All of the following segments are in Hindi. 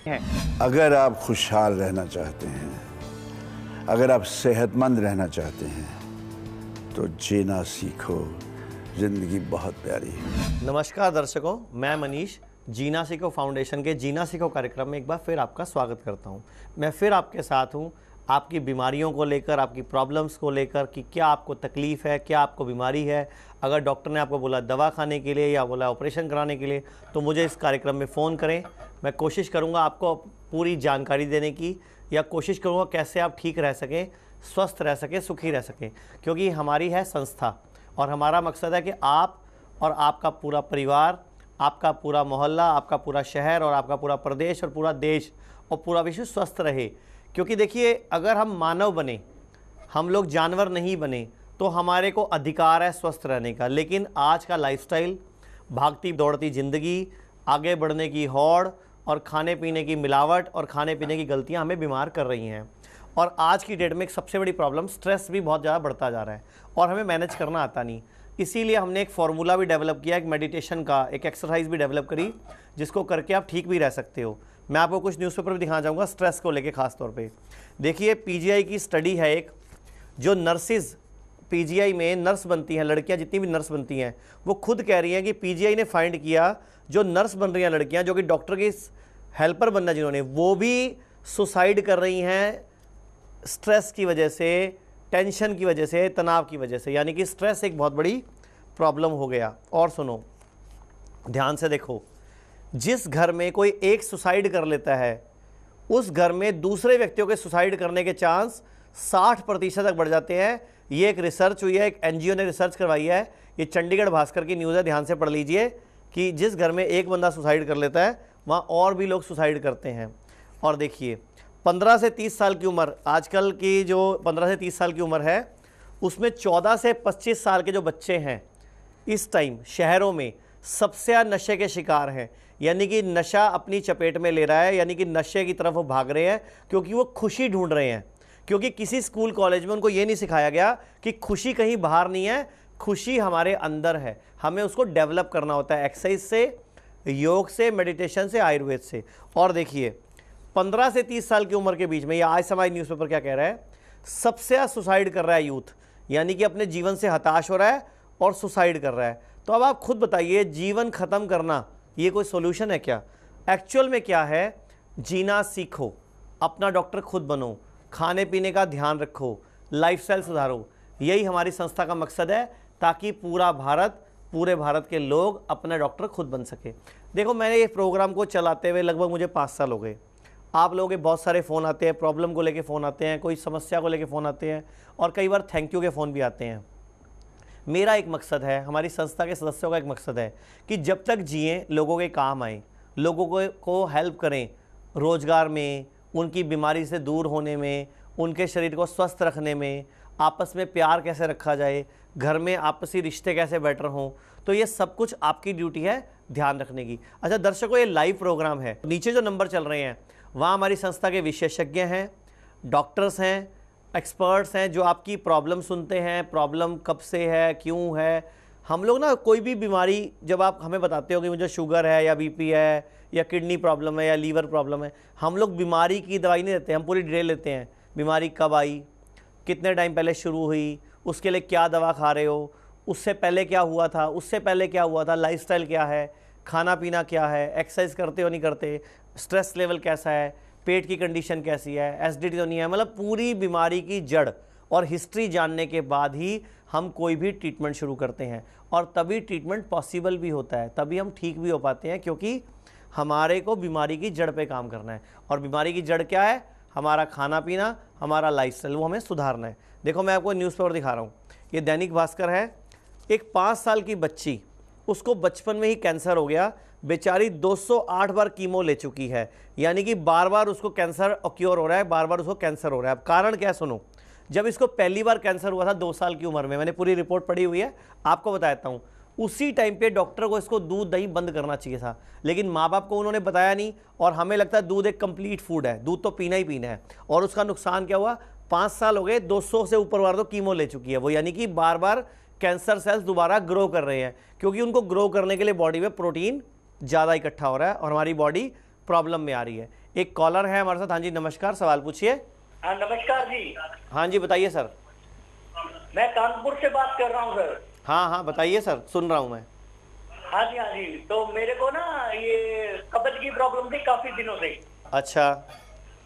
हैं। अगर आप खुशहाल रहना चाहते हैं, अगर आप सेहतमंद रहना चाहते हैं, तो जीना सीखो, जिंदगी बहुत प्यारी है। नमस्कार दर्शकों, मैं मनीष जीना सीखो फाउंडेशन के जीना सीखो कार्यक्रम में एक बार फिर आपका स्वागत करता हूं। मैं फिर आपके साथ हूं, आपकी बीमारियों को लेकर, आपकी प्रॉब्लम्स को लेकर कि क्या आपको तकलीफ़ है, क्या आपको बीमारी है। अगर डॉक्टर ने आपको बोला दवा खाने के लिए या बोला ऑपरेशन कराने के लिए, तो मुझे इस कार्यक्रम में फ़ोन करें। मैं कोशिश करूँगा आपको पूरी जानकारी देने की, या कोशिश करूँगा कैसे आप ठीक रह सकें, स्वस्थ रह सकें, सुखी रह सकें, क्योंकि हमारी है संस्था और हमारा मकसद है कि आप और आपका पूरा परिवार, आपका पूरा मोहल्ला, आपका पूरा शहर और आपका पूरा प्रदेश और पूरा देश और पूरा विश्व स्वस्थ रहे। क्योंकि देखिए, अगर हम मानव बने, हम लोग जानवर नहीं बने, तो हमारे को अधिकार है स्वस्थ रहने का। लेकिन आज का लाइफस्टाइल, भागती दौड़ती ज़िंदगी, आगे बढ़ने की होड़ और खाने पीने की मिलावट और खाने पीने की गलतियां हमें बीमार कर रही हैं। और आज की डेट में एक सबसे बड़ी प्रॉब्लम स्ट्रेस भी बहुत ज़्यादा बढ़ता जा रहा है और हमें मैनेज करना आता नहीं। इसीलिए हमने एक फार्मूला भी डेवलप किया, एक मेडिटेशन का, एक एक्सरसाइज भी डेवलप करी, जिसको करके आप ठीक भी रह सकते हो। मैं आपको कुछ न्यूज़पेपर भी दिखाना चाहूँगा स्ट्रेस को लेके खास तौर पे। देखिए, पीजीआई की स्टडी है एक, जो नर्सिस पीजीआई में नर्स बनती हैं, लड़कियां जितनी भी नर्स बनती हैं, वो खुद कह रही हैं कि पीजीआई ने फाइंड किया, जो नर्स बन रही हैं लड़कियां, जो कि डॉक्टर की हेल्पर बनना जिन्होंने, वो भी सुसाइड कर रही हैं स्ट्रेस की वजह से, टेंशन की वजह से, तनाव की वजह से। यानी कि स्ट्रेस एक बहुत बड़ी प्रॉब्लम हो गया। और सुनो, ध्यान से देखो, जिस घर में कोई एक सुसाइड कर लेता है, उस घर में दूसरे व्यक्तियों के सुसाइड करने के चांस 60% तक बढ़ जाते हैं। ये एक रिसर्च हुई है, एक एनजीओ ने रिसर्च करवाई है, ये चंडीगढ़ भास्कर की न्यूज़ है, ध्यान से पढ़ लीजिए कि जिस घर में एक बंदा सुसाइड कर लेता है, वहाँ और भी लोग सुसाइड करते हैं। और देखिए, 15 से 30 साल की उम्र, आजकल की जो 15 से 30 साल की उम्र है, उसमें 14 से 25 साल के जो बच्चे हैं, इस टाइम शहरों में सबसे ज़्यादा नशे के शिकार हैं। यानी कि नशा अपनी चपेट में ले रहा है, यानी कि नशे की तरफ वो भाग रहे हैं, क्योंकि वो खुशी ढूंढ रहे हैं। क्योंकि किसी स्कूल कॉलेज में उनको ये नहीं सिखाया गया कि खुशी कहीं बाहर नहीं है, खुशी हमारे अंदर है। हमें उसको डेवलप करना होता है, एक्सरसाइज से, योग से, मेडिटेशन से, आयुर्वेद से। और देखिए, 15 से 30 साल की उम्र के बीच में, ये आज समाज न्यूज़पेपर क्या कह रहा है, सबसे ज़्यादा सुसाइड कर रहा है यूथ, यानी कि अपने जीवन से हताश हो रहा है और सुसाइड कर रहा है। तो अब आप खुद बताइए, जीवन ख़त्म करना ये कोई सोल्यूशन है क्या? एक्चुअल में क्या है? जीना सीखो, अपना डॉक्टर खुद बनो, खाने पीने का ध्यान रखो, लाइफस्टाइल सुधारो। यही हमारी संस्था का मकसद है, ताकि पूरा भारत, पूरे भारत के लोग अपना डॉक्टर खुद बन सके। देखो, मैंने ये प्रोग्राम को चलाते हुए लगभग मुझे 5 साल हो गए। आप लोगों के बहुत सारे फ़ोन आते हैं, प्रॉब्लम को लेके फ़ोन आते हैं, कोई समस्या को लेके फ़ोन आते हैं, और कई बार थैंक यू के फ़ोन भी आते हैं। मेरा एक मकसद है, हमारी संस्था के सदस्यों का एक मकसद है कि जब तक जिएं, लोगों के काम आएँ, लोगों को हेल्प करें, रोज़गार में, उनकी बीमारी से दूर होने में, उनके शरीर को स्वस्थ रखने में, आपस में प्यार कैसे रखा जाए, घर में आपसी रिश्ते कैसे बेटर हों। तो ये सब कुछ आपकी ड्यूटी है ध्यान रखने की। अच्छा दर्शकों, ये लाइव प्रोग्राम है, नीचे जो नंबर चल रहे हैं, वहाँ हमारी संस्था के विशेषज्ञ हैं, डॉक्टर्स हैं, एक्सपर्ट्स हैं, जो आपकी प्रॉब्लम सुनते हैं, प्रॉब्लम कब से है, क्यों है। हम लोग ना कोई भी बीमारी जब आप हमें बताते हो कि मुझे शुगर है या बीपी है या किडनी प्रॉब्लम है या लीवर प्रॉब्लम है, हम लोग बीमारी की दवाई नहीं देते, हम पूरी डिटेल लेते हैं। बीमारी कब आई, कितने टाइम पहले शुरू हुई, उसके लिए क्या दवा खा रहे हो, उससे पहले क्या हुआ था, उससे पहले क्या हुआ था, लाइफस्टाइल क्या है, खाना पीना क्या है, एक्सरसाइज करते हो नहीं करते, स्ट्रेस लेवल कैसा है, पेट की कंडीशन कैसी है, एसिडिटी तो नहीं है। मतलब पूरी बीमारी की जड़ और हिस्ट्री जानने के बाद ही हम कोई भी ट्रीटमेंट शुरू करते हैं, और तभी ट्रीटमेंट पॉसिबल भी होता है, तभी हम ठीक भी हो पाते हैं, क्योंकि हमारे को बीमारी की जड़ पे काम करना है। और बीमारी की जड़ क्या है? हमारा खाना पीना, हमारा लाइफस्टाइल, वो हमें सुधारना है। देखो, मैं आपको न्यूज़पेपर दिखा रहा हूँ, ये दैनिक भास्कर है। एक 5 साल की बच्ची, उसको बचपन में ही कैंसर हो गया, बेचारी 208 बार कीमो ले चुकी है, यानी कि बार बार उसको कैंसर ऑक्योर हो रहा है, बार बार उसको कैंसर हो रहा है। अब कारण क्या है सुनो। जब इसको पहली बार कैंसर हुआ था 2 साल की उम्र में, मैंने पूरी रिपोर्ट पढ़ी हुई है, आपको बताता हूँ, उसी टाइम पे डॉक्टर को इसको दूध दही बंद करना चाहिए था, लेकिन माँ बाप को उन्होंने बताया नहीं। और हमें लगता है दूध एक कंप्लीट फूड है, दूध तो पीना ही पीना है। और उसका नुकसान क्या हुआ, 5 साल हो गए, 200 से ऊपर बार तो कीमो ले चुकी है वो, यानी कि बार बार कैंसर सेल्स दोबारा ग्रो कर रहे हैं, क्योंकि उनको ग्रो करने के लिए बॉडी में प्रोटीन ज़्यादा इकट्ठा हो रहा है और हमारी बॉडी प्रॉब्लम में आ रही है। एक कॉलर है हमारे साथ। हाँ जी नमस्कार, सवाल पूछिए। हाँ नमस्कार जी। हाँ जी बताइए सर। मैं कानपुर से बात कर रहा हूँ सर। हाँ हाँ बताइए सर, सुन रहा हूँ मैं। हाँ जी हाँ जी। तो मेरे को ना ये कब्ज की प्रॉब्लम थी काफी दिनों से, अच्छा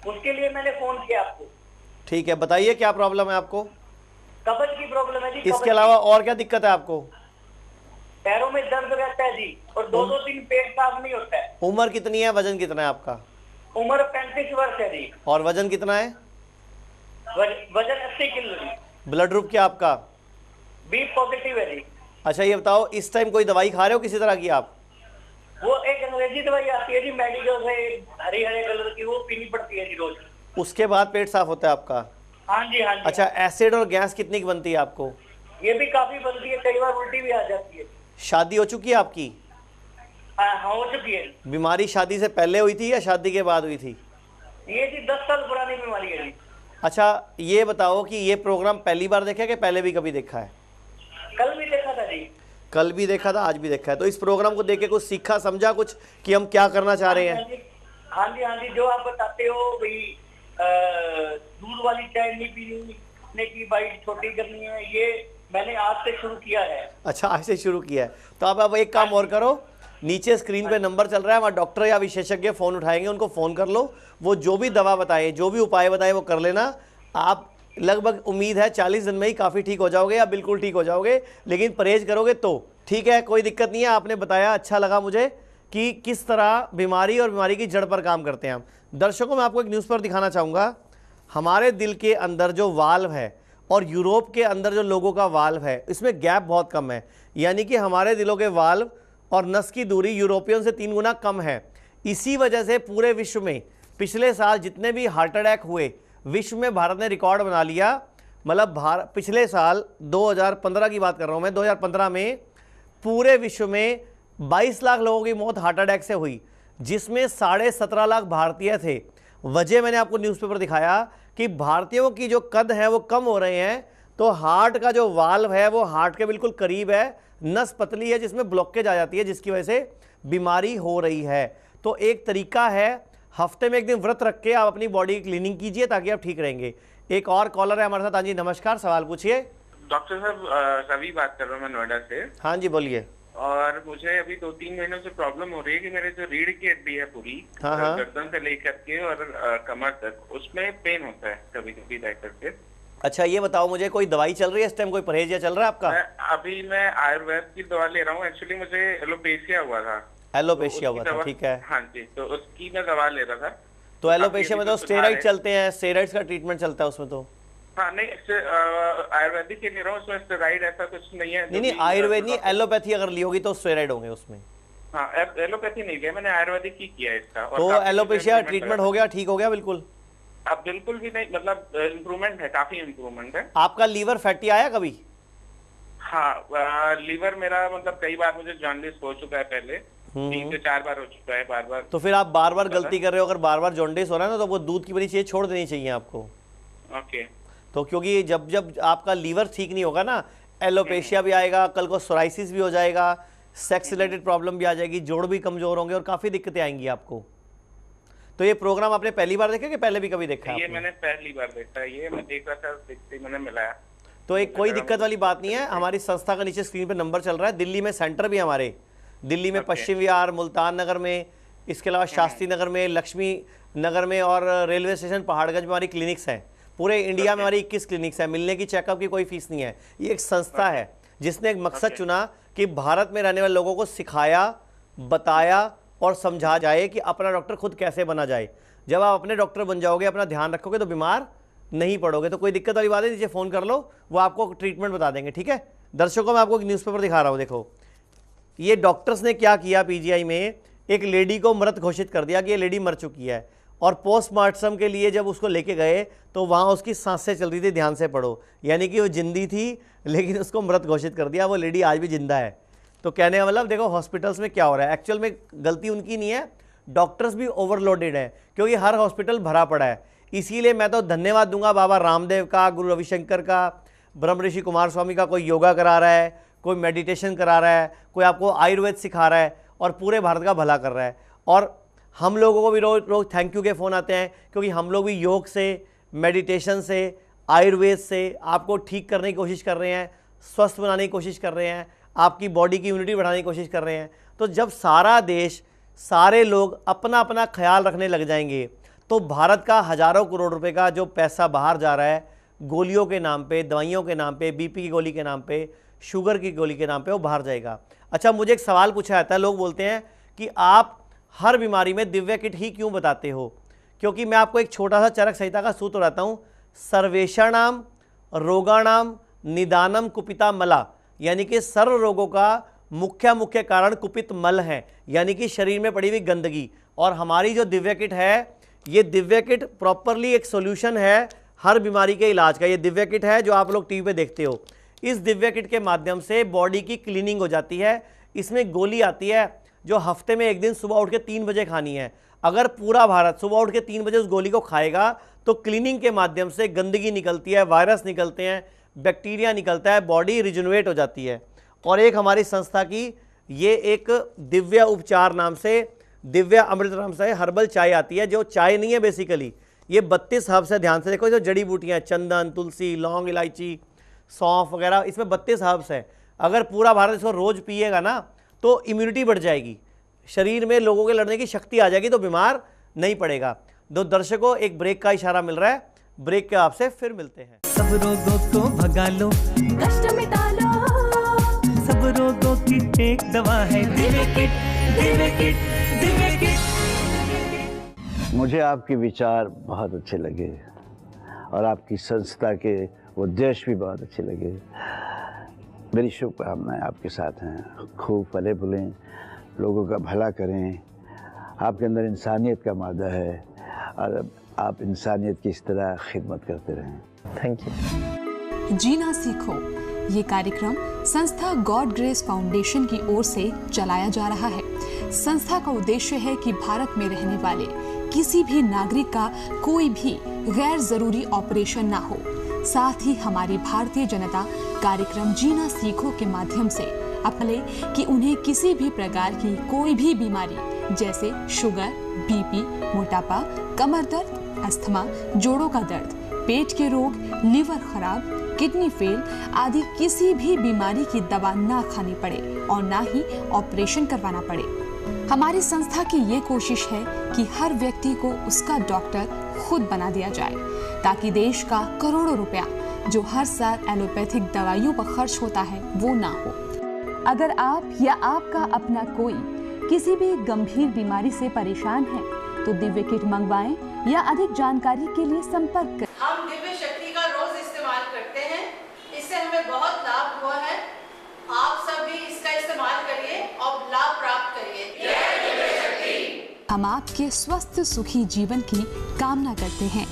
उसके लिए मैंने फोन किया आपको। ठीक है, बताइए क्या प्रॉब्लम है आपको। कब्ज की प्रॉब्लम है जी। इसके अलावा और क्या दिक्कत है आपको। पैरों में दर्द रहता है जी, और दो दिन पेट साफ नहीं होता है। उम्र कितनी है, वजन कितना है आपका। उम्र 35 वर्ष है जी। और वजन कितना है। वजन 80 किलो जी। ब्लड ग्रुप क्या आपका। बी पॉजिटिव है जी। अच्छा ये बताओ, इस टाइम कोई दवाई खा रहे हो किसी तरह की आप। वो एक अंग्रेजी दवाई आती है जी मेडिकल से, हरे हरे कलर की, वो पीनी पड़ती है जी रोज। उसके बाद पेट साफ होता है आपका। हाँ जी हाँ जी। अच्छा एसिड और गैस कितनी की बनती है आपको। ये भी काफी बनती है, कई बार उल्टी भी आ जाती है। शादी हो चुकी है आपकी। हाँ हो चुकी है। बीमारी शादी से पहले हुई थी या शादी के बाद हुई थी। ये जी 10 साल पुरानी बीमारी है जी। अच्छा ये बताओ कि ये प्रोग्राम पहली बार देखा है कि पहले भी कभी देखा है। कल भी देखा था जी। कल भी देखा था, आज भी देखा है। तो इस प्रोग्राम को देख के कुछ सीखा समझा कुछ कि हम क्या करना चाह रहे हैं। हाँ जी हाँ जी, जो आप बताते हो भाई, दूध वाली चाय नहीं पीनी, खाने की बाइट छोटी करनी है, ये मैंने आज से शुरू किया है। अच्छा आज से शुरू किया है, तो आप अब एक काम और करो, नीचे स्क्रीन पे नंबर चल रहा है, वहाँ डॉक्टर या विशेषज्ञ फ़ोन उठाएंगे, उनको फ़ोन कर लो। वो जो भी दवा बताए, जो भी उपाय बताए वो कर लेना। आप लगभग उम्मीद है 40 दिन में ही काफ़ी ठीक हो जाओगे या बिल्कुल ठीक हो जाओगे, लेकिन परहेज करोगे तो ठीक है, कोई दिक्कत नहीं है। आपने बताया, अच्छा लगा मुझे कि किस तरह बीमारी और बीमारी की जड़ पर काम करते हैं हम। दर्शकों मैं आपको एक न्यूज़ पर दिखाना चाहूँगा। हमारे दिल के अंदर जो वाल्व है और यूरोप के अंदर जो लोगों का वाल्व है, इसमें गैप बहुत कम है। यानी कि हमारे दिलों के वाल्व और नस की दूरी यूरोपियन से 3 गुना कम है। इसी वजह से पूरे विश्व में पिछले साल जितने भी हार्ट अटैक हुए, विश्व में भारत ने रिकॉर्ड बना लिया। मतलब पिछले साल 2015 की बात कर रहा हूँ मैं, 2015 में पूरे विश्व में 22 लाख लोगों की मौत हार्ट अटैक से हुई, जिसमें 17.5 लाख भारतीय थे। वजह मैंने आपको न्यूज़पेपर दिखाया कि भारतीयों की जो कद है वो कम हो रहे हैं, तो हार्ट का जो वाल्व है वो हार्ट के बिल्कुल करीब है, नस पतली है जिसमें ब्लॉकेज आ जाती है, जिसकी वजह से बीमारी हो रही है। तो एक तरीका है, हफ्ते में एक दिन व्रत रख के आप अपनी बॉडी की क्लीनिंग कीजिए ताकि आप ठीक रहेंगे। एक और कॉलर है हमारे साथ। हाँ जी नमस्कार, सवाल पूछिए। डॉक्टर साहब रवि बात कर रहा हूँ मैं नोएडा से। हाँ जी बोलिए। और मुझे अभी 2-3 महीनों से प्रॉब्लम हो रही है कि मेरे जो रीढ़ की हड्डी है पूरी, हाँ, हाँ। गर्दन से लेकर के और कमर तक, उसमें पेन होता है कभी कभी रह करके। अच्छा ये बताओ मुझे, कोई दवाई चल रही है इस टाइम, कोई परहेज या चल रहा है आपका। मैं आयुर्वेद की दवा ले रहा हूँ। एक्चुअली मुझे एलोपेशिया हुआ था। एलोपेशिया हुआ था, ठीक है। हाँ जी, तो उसकी मैं दवा ले रहा था। तो एलोपेशिया में तो स्टेरॉइड चलते हैं, स्टेरॉइड्स का ट्रीटमेंट चलता है उसमें तो। हाँ नहीं, आयुर्वेदिक ही ले रहा हूँ, उसमें स्टेरॉइड ऐसा कुछ नहीं है। नहीं आयुर्वेद नहीं, एलोपैथी अगर ली होगी तो स्टेरॉइड होंगे उसमें। हाँ एलोपैथी नहीं किया मैंने, आयुर्वेदिक ही किया इसका। तो एलोपेशिया ट्रीटमेंट हो गया, ठीक हो गया बिल्कुल। अब बिल्कुल भी नहीं, मतलब इम्प्रूवमेंट है, काफी इम्प्रूवमेंट है। आपका लीवर फैटी आया कभी। हाँ लीवर मेरा, मतलब कई बार मुझे जॉन्डिस हो चुका है पहले, 3 से 4 बार हो चुका है, बार। तो फिर आप बार गलती कर रहे हो। अगर बार जॉन्डिस हो रहा है ना, तो वो दूध की बनी चीजें छोड़ देनी चाहिए आपको। ओके। तो क्योंकि जब आपका लीवर ठीक नहीं होगा ना, एलोपेशिया भी आएगा, कल को सोराइसिस भी हो जाएगा, सेक्स रिलेटेड प्रॉब्लम भी आ जाएगी, जोड़ भी कमजोर होंगे और काफी दिक्कतें आएंगी आपको। तो ये प्रोग्राम आपने पहली बार देखा कि पहले भी कभी देखा है? ये मैंने पहली बार देखा है, ये मैं देख रहा था, देखते मैंने मिलाया। तो एक कोई दिक्कत वाली बात नहीं है। हमारी संस्था का नीचे स्क्रीन पे नंबर चल रहा है। दिल्ली में सेंटर भी हमारे, दिल्ली में पश्चिम विहार, मुल्तान नगर में, इसके अलावा शास्त्री नगर में, लक्ष्मी नगर में और रेलवे स्टेशन पहाड़गंज में हमारी क्लिनिक्स हैं। पूरे इंडिया में हमारी 21 क्लिनिक्स हैं। मिलने की, चेकअप की कोई फीस नहीं है। ये एक संस्था है जिसने एक मकसद चुना कि भारत में रहने वाले लोगों को सिखाया, बताया और समझा जाए कि अपना डॉक्टर खुद कैसे बना जाए। जब आप अपने डॉक्टर बन जाओगे, अपना ध्यान रखोगे, तो बीमार नहीं पड़ोगे। तो कोई दिक्कत वाली बात है, नीचे फ़ोन कर लो, वो आपको ट्रीटमेंट बता देंगे, ठीक है। दर्शकों मैं आपको एक न्यूज़पेपर दिखा रहा हूँ, देखो ये डॉक्टर्स ने क्या किया। पीजीआई में एक लेडी को मृत घोषित कर दिया कि ये लेडी मर चुकी है, और पोस्टमार्टम के लिए जब उसको लेके गए तो वहाँ उसकी सांसें चल रही थी, ध्यान से पढ़ो, यानी कि वो जिंदी थी लेकिन उसको मृत घोषित कर दिया। वो लेडी आज भी जिंदा है। तो कहने का मतलब देखो हॉस्पिटल्स में क्या हो रहा है। एक्चुअल में गलती उनकी नहीं है, डॉक्टर्स भी ओवरलोडेड है क्योंकि हर हॉस्पिटल भरा पड़ा है। इसीलिए मैं तो धन्यवाद दूंगा बाबा रामदेव का, गुरु रविशंकर का, ब्रह्म ऋषि कुमार स्वामी का। कोई योगा करा रहा है, कोई मेडिटेशन करा रहा है, कोई आपको आयुर्वेद सिखा रहा है और पूरे भारत का भला कर रहा है। और हम लोगों को भी रोज रोज थैंक यू के फ़ोन आते हैं, क्योंकि हम लोग भी योग से, मेडिटेशन से, आयुर्वेद से आपको ठीक करने की कोशिश कर रहे हैं, स्वस्थ बनाने की कोशिश कर रहे हैं, आपकी बॉडी की इम्यूनिटी बढ़ाने की कोशिश कर रहे हैं। तो जब सारा देश, सारे लोग अपना अपना ख्याल रखने लग जाएंगे, तो भारत का हज़ारों करोड़ रुपए का जो पैसा बाहर जा रहा है गोलियों के नाम पे, दवाइयों के नाम पे, बीपी की गोली के नाम पे, शुगर की गोली के नाम पे, वो बाहर जाएगा। अच्छा, मुझे एक सवाल पूछा जाता है, लोग बोलते हैं कि आप हर बीमारी में दिव्य किट ही क्यों बताते हो? क्योंकि मैं आपको एक छोटा सा चरक संहिता का सूत्र बताता हूँ। सर्वेषाणाम रोगाणाम निदानम कुपिता मला, यानी कि सर्व रोगों का मुख्य कारण कुपित मल है, यानी कि शरीर में पड़ी हुई गंदगी। और हमारी जो दिव्य किट है, ये दिव्य किट प्रॉपरली एक सॉल्यूशन है हर बीमारी के इलाज का। ये दिव्य किट है जो आप लोग टीवी पे देखते हो। इस दिव्य किट के माध्यम से बॉडी की क्लीनिंग हो जाती है। इसमें गोली आती है जो हफ्ते में एक दिन सुबह उठ के 3 बजे खानी है। अगर पूरा भारत सुबह उठ के 3 बजे उस गोली को खाएगा तो क्लीनिंग के माध्यम से गंदगी निकलती है, वायरस निकलते हैं, बैक्टीरिया निकलता है, बॉडी रिजनरेट हो जाती है। और एक हमारी संस्था की ये एक दिव्य उपचार नाम से, दिव्य अमृत नाम से हर्बल चाय आती है, जो चाय नहीं है बेसिकली, ये 32 हर्ब्स है। ध्यान से देखो, जो जड़ी बूटियाँ हैं, चंदन, तुलसी, लौंग, इलायची, सौंफ वगैरह, इसमें 32 हर्ब्स है। अगर पूरा भारत इसको रोज़ पिएगा ना तो इम्यूनिटी बढ़ जाएगी, शरीर में लोगों के लड़ने की शक्ति आ जाएगी, तो बीमार नहीं पड़ेगा। तो दर्शकों, एक ब्रेक का इशारा मिल रहा है, ब्रेक के आपसे फिर मिलते हैं। सब रोगों को भगा लो, कष्ट मिटा लो, सब रोगों की एक दवा है Divya kit, Divya kit, Divya kit. मुझे आपके विचार बहुत अच्छे लगे और आपकी संस्था के उद्देश्य भी बहुत अच्छे लगे। मेरी शुभकामनाएं आपके साथ हैं। खूब फले फूलें, लोगों का भला करें। आपके अंदर इंसानियत का मादा है और आप इंसानियत की इस तरह खिदमत करते रहें। Thank you. जीना सीखो, ये कार्यक्रम संस्था गॉड ग्रेस फाउंडेशन की ओर से चलाया जा रहा है। संस्था का उद्देश्य है कि भारत में रहने वाले किसी भी नागरिक का कोई भी गैर जरूरी ऑपरेशन ना हो। साथ ही हमारी भारतीय जनता कार्यक्रम जीना सीखो के माध्यम से अपने कि उन्हें किसी भी प्रकार की कोई भी बीमारी जैसे शुगर, बीपी, मोटापा, कमर दर्द, अस्थमा, जोड़ों का दर्द, पेट के रोग, लीवर खराब, किडनी फेल आदि किसी भी बीमारी की दवा ना खानी पड़े और ना ही ऑपरेशन करवाना पड़े। हमारी संस्था की ये कोशिश है कि हर व्यक्ति को उसका डॉक्टर खुद बना दिया जाए, ताकि देश का करोड़ों रुपया जो हर साल एलोपैथिक दवाइयों पर खर्च होता है वो ना हो। अगर आप या आपका अपना कोई किसी भी गंभीर बीमारी से परेशान है तो दिव्य किट मंगवाएं या अधिक जानकारी के लिए संपर्क करें। हम दिव्य शक्ति का रोज इस्तेमाल करते हैं, इससे हमें बहुत लाभ हुआ है। आप सब भी इसका इस्तेमाल करिए और लाभ प्राप्त करिए। जय दिव्य शक्ति। हम आपके स्वस्थ सुखी जीवन की कामना करते हैं।